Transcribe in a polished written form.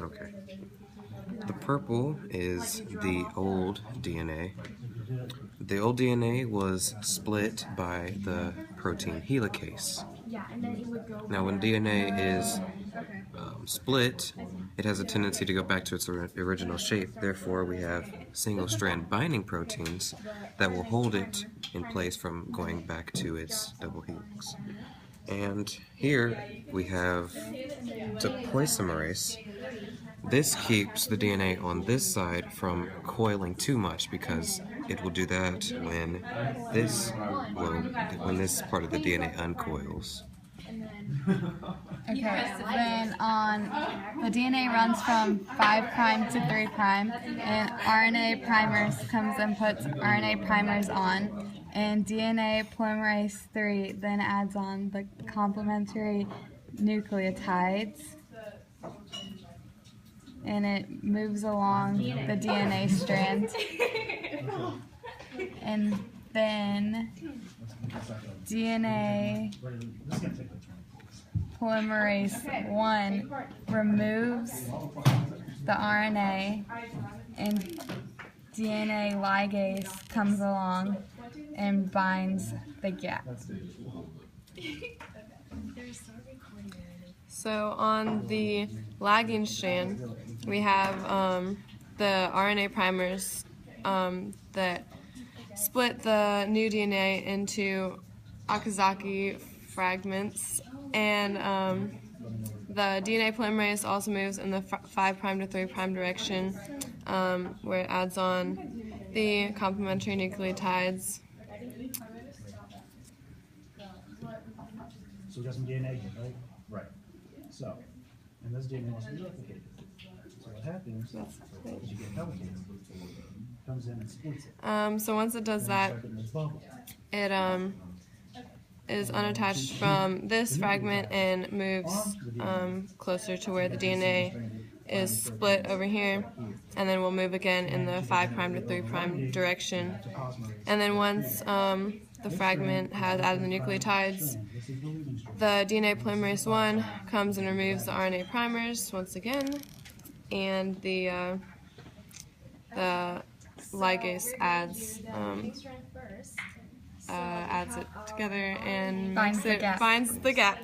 Okay. The purple is the old DNA. The old DNA was split by the protein helicase. Now, when DNA is split, it has a tendency to go back to its original shape. Therefore, we have single-strand binding proteins that will hold it in place from going back to its double helix. And here we have topoisomerase. This keeps the DNA on this side from coiling too much, because it will do that when this part of the DNA uncoils. Okay, so then the DNA runs from 5' to 3', and RNA primers comes and puts RNA primers on, and DNA polymerase 3 then adds on the complementary nucleotides, and it moves along the DNA strand. And then DNA polymerase 1 removes the RNA, and DNA ligase comes along and binds the gap. So on the lagging strand, we have the RNA primers that split the new DNA into Okazaki fragments, and the DNA polymerase also moves in the 5' to 3' direction, where it adds on the complementary nucleotides. So we got some DNA here, right? Right. So, and this DNA must be replicated. So what happens is you get helicated, comes in and splits it. So once it does that, it is unattached from this fragment and moves closer to where the DNA is split over here, and then we'll move again in the 5' to 3' direction. And then once the fragment has added the nucleotides, the DNA polymerase 1 comes and removes the RNA primers once again, and the ligase adds it together and binds the gap.